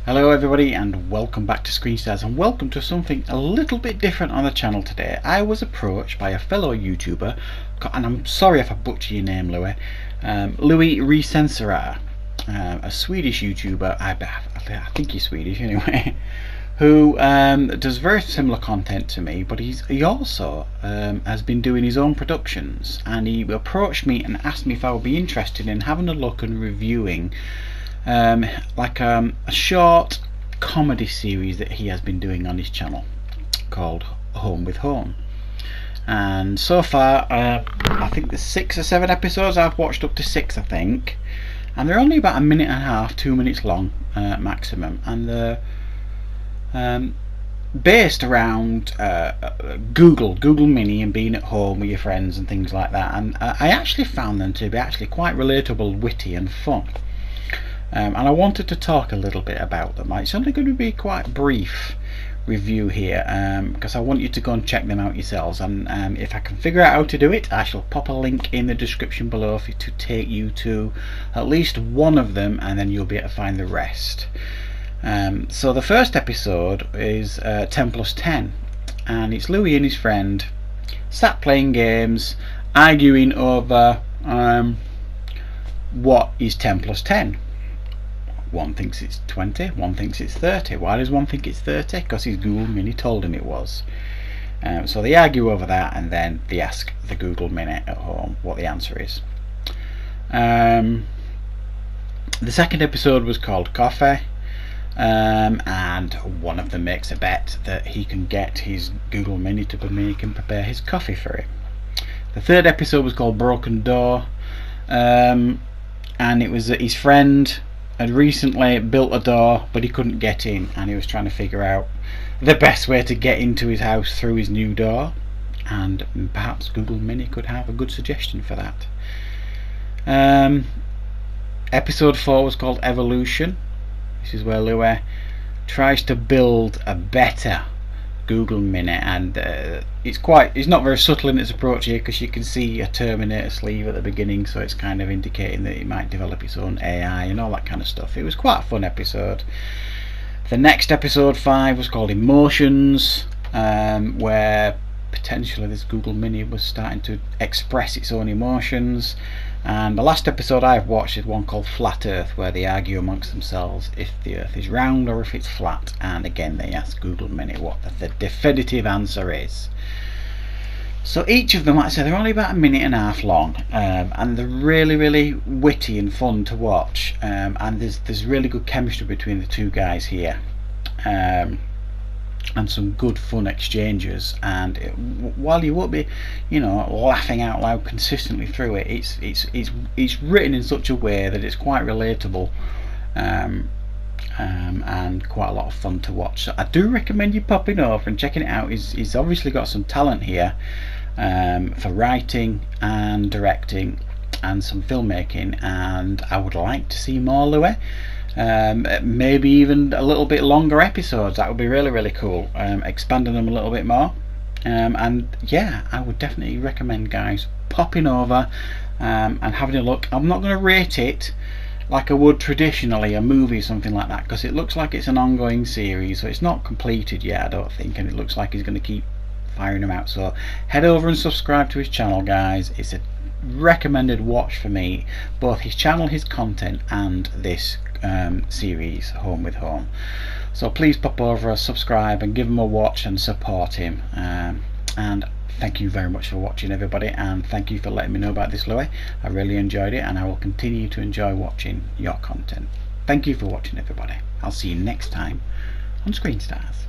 Hello everybody and welcome back to Screen Stars, and welcome to something a little bit different on the channel today. I was approached by a fellow YouTuber, and I'm sorry if I butcher your name, Louis, Louis Recensera, a Swedish YouTuber, I think he's Swedish anyway, who does very similar content to me, but he also has been doing his own productions, and he approached me and asked me if I would be interested in having a look and reviewing a short comedy series that he has been doing on his channel called Home with Home. And so far I think there's 6 or 7 episodes. I've watched up to 6 I think, and they're only about 1.5 minutes, 2 minutes long maximum, and they're based around Google Mini and being at home with your friends and things like that. And I actually found them to be actually quite relatable, witty and fun. And I wanted to talk a little bit about them. It's only going to be quite a brief review here, because I want you to go and check them out yourselves, and if I can figure out how to do it, I shall pop a link in the description below for to take you to at least one of them, and then you'll be able to find the rest. So the first episode is 10+10, and it's Louis and his friend sat playing games, arguing over what is 10+10. One thinks it's 20, one thinks it's 30. Why does one think it's 30? Because his Google Mini told him it was. So they argue over that, and then they ask the Google Mini at home what the answer is. The second episode was called Coffee, and one of them makes a bet that he can get his Google Mini to make him prepare his coffee for him. The third episode was called Broken Door, and it was that his friend had recently built a door, but he couldn't get in, and he was trying to figure out the best way to get into his house through his new door, and perhaps Google Mini could have a good suggestion for that. Episode 4 was called Evolution. This is where Louis tries to build a better Google Mini, and it's not very subtle in its approach here, because you can see a Terminator sleeve at the beginning, so it's kind of indicating that it might develop its own AI and all that kind of stuff. It was quite a fun episode. The next episode 5 was called Emotions, where potentially this Google Mini was starting to express its own emotions. And the last episode I've watched is one called Flat Earth, where they argue amongst themselves if the Earth is round or if it's flat, and again they ask Google Mini what the definitive answer is. So each of them, like I said, they're only about 1.5 minutes long, and they're really witty and fun to watch, and there's really good chemistry between the two guys here, and some good fun exchanges. And while you won't be, laughing out loud consistently through it, it's written in such a way that it's quite relatable, and quite a lot of fun to watch. So I do recommend you popping over and checking it out. He's obviously got some talent here, for writing and directing and some filmmaking, and I would like to see more Louis. Maybe even a little bit longer episodes. That would be really cool, expanding them a little bit more, and yeah, I would definitely recommend guys popping over and having a look. I'm not going to rate it like I would traditionally a movie or something like that, because it looks like it's an ongoing series, so it's not completed yet, I don't think, and it looks like he's going to keep firing them out. So head over and subscribe to his channel, guys. It's a recommended watch for me, both his channel, his content, and this series Home with Home. So please pop over, subscribe, and give him a watch and support him, and thank you very much for watching, everybody, and thank you for letting me know about this, Louis. I really enjoyed it, and I will continue to enjoy watching your content. Thank you for watching, everybody. I'll see you next time on Screen Stars.